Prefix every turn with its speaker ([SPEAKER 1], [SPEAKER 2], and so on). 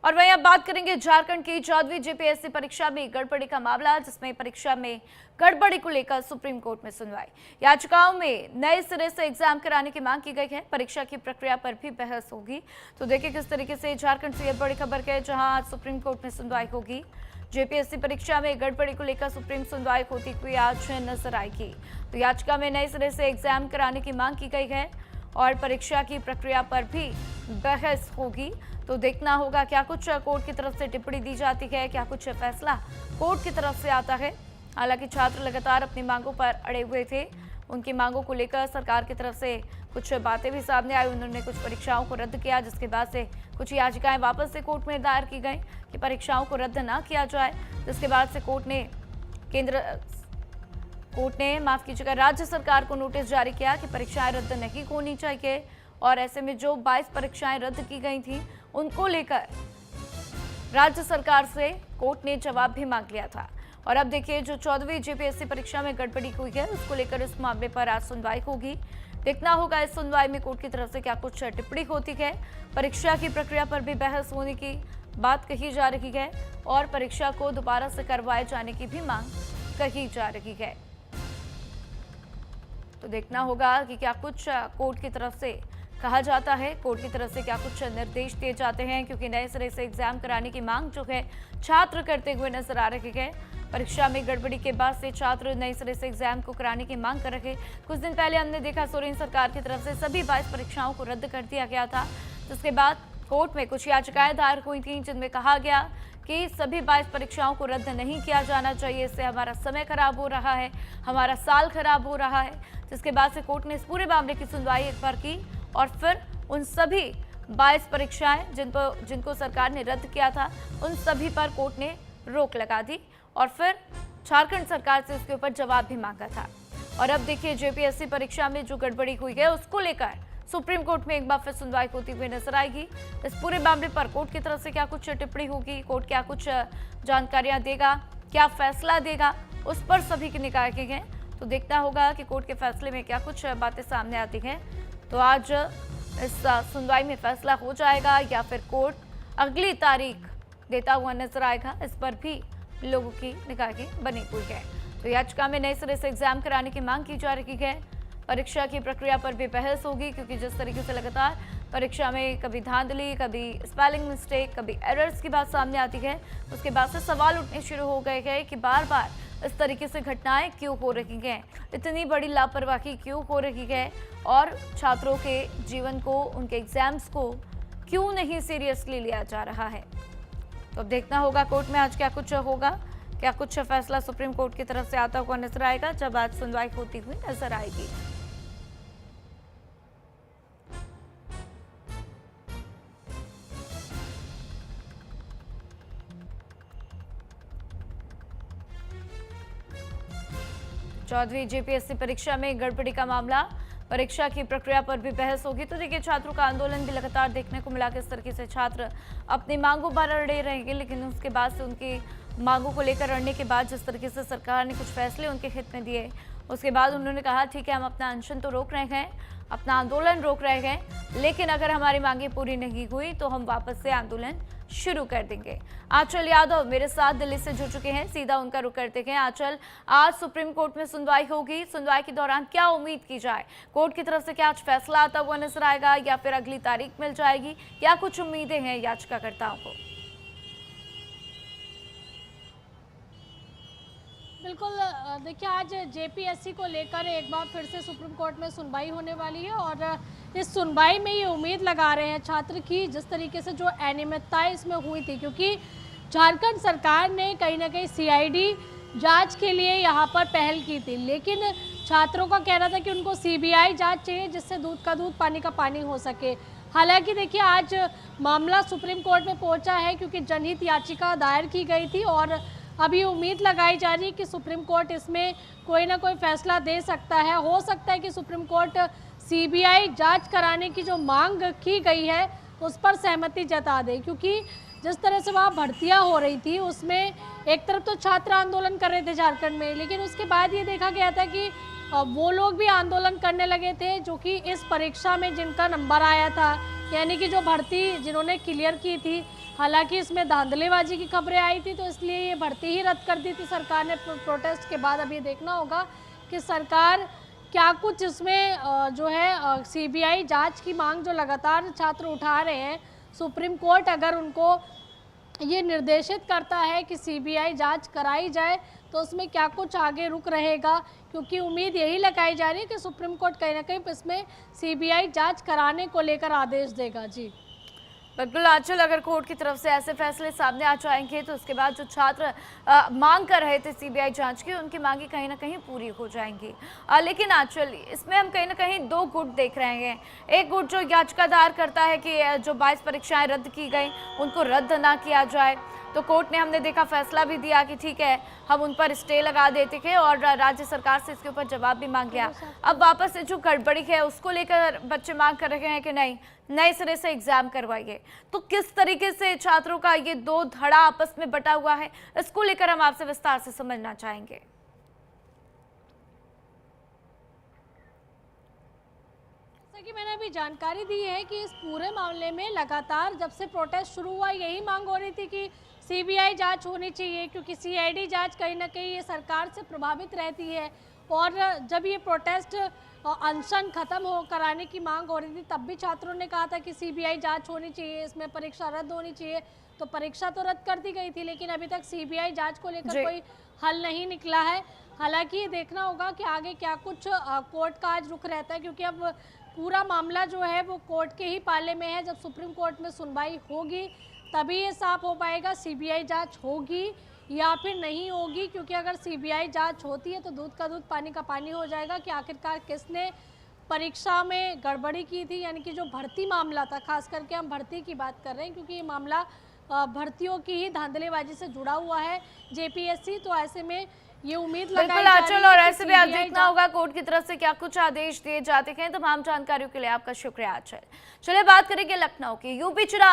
[SPEAKER 1] और वहीं अब बात करेंगे झारखंड की 14वीं जेपीएससी परीक्षा में गड़बड़ी का मामला, जिसमें परीक्षा में गड़बड़ी को लेकर सुप्रीम कोर्ट में सुनवाई। याचिकाओं में नए सिरे से एग्जाम कराने की मांग की गई है। परीक्षा की प्रक्रिया पर भी बहस होगी। तो देखिए किस तरीके से झारखंड से यह बड़ी खबर है, जहां आज सुप्रीम कोर्ट में सुनवाई होगी। जेपीएससी परीक्षा में गड़बड़ी को लेकर सुप्रीम सुनवाई होती हुई आज नजर आएगी। तो याचिका में नए सिरे से एग्जाम कराने की मांग की गई है और परीक्षा की प्रक्रिया पर भी बहस होगी। तो देखना होगा क्या कुछ कोर्ट की तरफ से टिप्पणी दी जाती है, क्या कुछ फैसला कोर्ट की तरफ से आता है। हालांकि छात्र लगातार अपनी मांगों पर अड़े हुए थे। उनकी मांगों को लेकर सरकार की तरफ से कुछ बातें भी सामने आई। उन्होंने कुछ परीक्षाओं को रद्द किया, जिसके बाद से कुछ याचिकाएं वापस से कोर्ट में दायर की गई कि परीक्षाओं को रद्द ना किया जाए। जिसके बाद से कोर्ट ने माफ कीजिएगा राज्य सरकार को नोटिस जारी किया कि परीक्षाएं रद्द नहीं होनी चाहिए। और ऐसे में जो 22 परीक्षाएं रद्द की गई थी, उनको लेकर राज्य सरकार से कोर्ट ने जवाब भी मांग लिया था। और अब देखिए जो 14वीं जेपीएससी परीक्षा में गड़बड़ी हुई है, उसको लेकर इस मामले पर आज सुनवाई होगी। देखना होगा इस सुनवाई में कोर्ट की तरफ से क्या कुछ टिप्पणी होती है। परीक्षा की प्रक्रिया पर भी बहस होने की बात कही जा रही है और परीक्षा को दोबारा से करवाए जाने की भी मांग कही जा रही है। तो देखना होगा कि क्या कुछ कोर्ट की तरफ से कहा जाता है, कोर्ट की तरफ से क्या कुछ निर्देश दिए जाते हैं, क्योंकि नए सिरे से एग्जाम कराने की मांग जो है छात्र करते हुए नजर आ रही है। परीक्षा में गड़बड़ी के बाद से छात्र नए सिरे से एग्जाम को कराने की मांग कर रहे। कुछ दिन पहले हमने देखा सोरेन सरकार की तरफ से सभी 22 परीक्षाओं को रद्द कर दिया गया था, जिसके बाद कोर्ट में कुछ याचिकाएं दायर हुई थी, जिनमें कहा गया कि सभी 22 परीक्षाओं को रद्द नहीं किया जाना चाहिए, इससे हमारा समय खराब हो रहा है, हमारा साल खराब हो रहा है। जिसके बाद से कोर्ट ने इस पूरे मामले की सुनवाई एक बार की और फिर उन सभी 22 परीक्षाएं जिनको सरकार ने रद्द किया था, उन सभी पर कोर्ट ने रोक लगा दी और फिर झारखंड सरकार से उसके ऊपर जवाब भी मांगा था। और अब देखिए जेपीएससी परीक्षा में जो गड़बड़ी हुई है, उसको लेकर सुप्रीम कोर्ट में एक बार फिर सुनवाई होती हुई नजर आएगी। इस पूरे मामले पर कोर्ट की तरफ से क्या कुछ टिप्पणी होगी, कोर्ट क्या कुछ जानकारियां देगा, क्या फैसला देगा, उस पर सभी की निगाह की है। तो देखना होगा कि कोर्ट के फैसले में क्या कुछ बातें सामने आती हैं। तो आज इस सुनवाई में फैसला हो जाएगा या फिर कोर्ट अगली तारीख देता हुआ नजर आएगा, इस पर भी लोगों की निगाहें बनी हुई है। तो याचिका में नए सिरे से एग्जाम कराने की मांग की जा रही है। परीक्षा की प्रक्रिया पर भी बहस होगी, क्योंकि जिस तरीके से लगातार परीक्षा में कभी धांधली, कभी स्पेलिंग मिस्टेक, कभी एरर्स की बात सामने आती है, उसके बाद से सवाल उठने शुरू हो गए हैं कि बार बार इस तरीके से घटनाएं क्यों हो रही हैं, इतनी बड़ी लापरवाही क्यों हो रही है और छात्रों के जीवन को, उनके एग्जाम्स को क्यों नहीं सीरियसली लिया जा रहा है। तो अब देखना होगा कोर्ट में आज क्या कुछ होगा, क्या कुछ फैसला सुप्रीम कोर्ट की तरफ से आता हुआ नजर आएगा जब आज सुनवाई होती हुई नजर आएगी। चौदहवीं जेपीएससी परीक्षा में गड़बड़ी का मामला, परीक्षा की प्रक्रिया पर भी बहस होगी। तो देखिए छात्रों का आंदोलन भी लगातार देखने को मिला, किस तरीके से छात्र अपनी मांगों पर अड़े रहेंगे, लेकिन उसके बाद से उनकी मांगों को लेकर अड़ने के बाद जिस तरीके से सरकार ने कुछ फैसले उनके हित में दिए, उसके बाद उन्होंने कहा ठीक है हम अपना अनशन तो रोक रहे हैं, अपना आंदोलन रोक रहे हैं, लेकिन अगर हमारी मांगें पूरी नहीं हुई तो हम वापस से आंदोलन शुरू कर देंगे। आंचल यादव मेरे साथ दिल्ली से जुड़ चुके हैं, सीधा उनका रुख करते हैं। आंचल, आज सुप्रीम कोर्ट में सुनवाई होगी, सुनवाई के दौरान क्या उम्मीद की जाए, कोर्ट की तरफ से क्या आज फैसला आता हुआ नजर आएगा या फिर अगली तारीख मिल जाएगी, क्या कुछ उम्मीदें हैं याचिकाकर्ताओं को?
[SPEAKER 2] बिल्कुल, देखिए आज जेपीएससी को लेकर एक बार फिर से सुप्रीम कोर्ट में सुनवाई होने वाली है और इस सुनवाई में ये उम्मीद लगा रहे हैं छात्र की, जिस तरीके से जो अनियमितताएं इसमें हुई थी, क्योंकि झारखंड सरकार ने कहीं ना कहीं सीआईडी जांच के लिए यहाँ पर पहल की थी, लेकिन छात्रों का कहना था कि उनको सीबीआई जांच चाहिए, जिससे दूध का दूध पानी का पानी हो सके। हालांकि देखिए आज मामला सुप्रीम कोर्ट में पहुंचा है, क्योंकि जनहित याचिका दायर की गई थी और अभी उम्मीद लगाई जा रही है कि सुप्रीम कोर्ट इसमें कोई ना कोई फैसला दे सकता है। हो सकता है कि सुप्रीम कोर्ट सीबीआई जांच कराने की जो मांग की गई है उस पर सहमति जता दे, क्योंकि जिस तरह से वहाँ भर्तियाँ हो रही थी उसमें एक तरफ तो छात्र आंदोलन कर रहे थे झारखंड में, लेकिन उसके बाद ये देखा गया था कि वो लोग भी आंदोलन करने लगे थे जो कि इस परीक्षा में जिनका नंबर आया था, यानी कि जो भर्ती जिन्होंने क्लियर की थी हालांकि इसमें धांधलीबाजी की खबरें आई थी, तो इसलिए ये भर्ती ही रद्द कर दी थी सरकार ने प्रोटेस्ट के बाद। अब ये देखना होगा कि सरकार क्या कुछ इसमें जो है सीबीआई जांच की मांग जो लगातार छात्र उठा रहे हैं, सुप्रीम कोर्ट अगर उनको ये निर्देशित करता है कि सीबीआई जांच कराई जाए तो उसमें क्या कुछ आगे रुक रहेगा, क्योंकि उम्मीद यही लगाई जा रही है कि सुप्रीम कोर्ट कहीं ना कहीं इसमें सीबीआई जांच कराने को लेकर आदेश देगा। जी
[SPEAKER 1] बिल्कुल आंचल, अगर कोर्ट की तरफ से ऐसे फैसले सामने आ जाएंगे तो उसके बाद जो छात्र मांग कर रहे थे सीबीआई जांच की, उनकी मांगी कहीं ना कहीं पूरी हो जाएंगी। लेकिन आंचल, इसमें हम कहीं ना कहीं दो गुट देख रहे हैं। एक गुट जो याचिका दायर करता है कि जो 22 परीक्षाएं रद्द की गई उनको रद्द ना किया जाए, तो कोर्ट ने, हमने देखा, फैसला भी दिया कि ठीक है, हम उन पर स्टे लगा देते थे और राज्य सरकार से इसके ऊपर जवाब भी मांग गया। अब वापस से जो गड़बड़ी है उसको लेकर बच्चे मांग कर रहे हैं कि नहीं, नए सिरे से एग्जाम करवाइए। तो किस तरीके से छात्रों का ये दो धड़ा आपस में बटा हुआ है, इसको लेकर हम आपसे विस्तार से समझना चाहेंगे।
[SPEAKER 2] जैसा कि मैंने अभी जानकारी दी है कि इस पूरे मामले में लगातार जब से प्रोटेस्ट शुरू हुआ यही मांग हो रही थी कि सीबीआई जांच होनी चाहिए, क्योंकि सीआईडी जांच कहीं ना कहीं ये सरकार से प्रभावित रहती है। और जब ये प्रोटेस्ट अनशन खत्म हो कराने की मांग हो रही थी तब भी छात्रों ने कहा था कि सीबीआई जांच होनी चाहिए, इसमें परीक्षा रद्द होनी चाहिए। तो परीक्षा तो रद्द कर दी गई थी, लेकिन अभी तक सीबीआई जांच को लेकर कोई हल नहीं निकला है। हालांकि ये देखना होगा कि आगे क्या कुछ कोर्ट का आज रुख रहता है, क्योंकि अब पूरा मामला जो है वो कोर्ट के ही पाले में है। जब सुप्रीम कोर्ट में सुनवाई होगी तभी ये साफ हो पाएगा सीबीआई जांच होगी या फिर नहीं होगी, क्योंकि अगर सीबीआई जांच होती है तो दूध का दूध पानी का पानी हो जाएगा कि आखिरकार किसने परीक्षा में गड़बड़ी की थी। यानी कि जो भर्ती मामला था, खास करके हम भर्ती की बात कर रहे हैं क्योंकि ये मामला भर्तियों की ही धांधलीबाजी से जुड़ा हुआ है, जेपीएससी। तो ऐसे में ये उम्मीद लगाई जा रही है
[SPEAKER 1] और ऐसे भी आज देखना होगा कोर्ट की तरफ से क्या कुछ आदेश दिए जाते हैं। तमाम जानकारियों के लिए आपका शुक्रिया आंचल। चलिए बात करेंगे लखनऊ की। यूपी चुनाव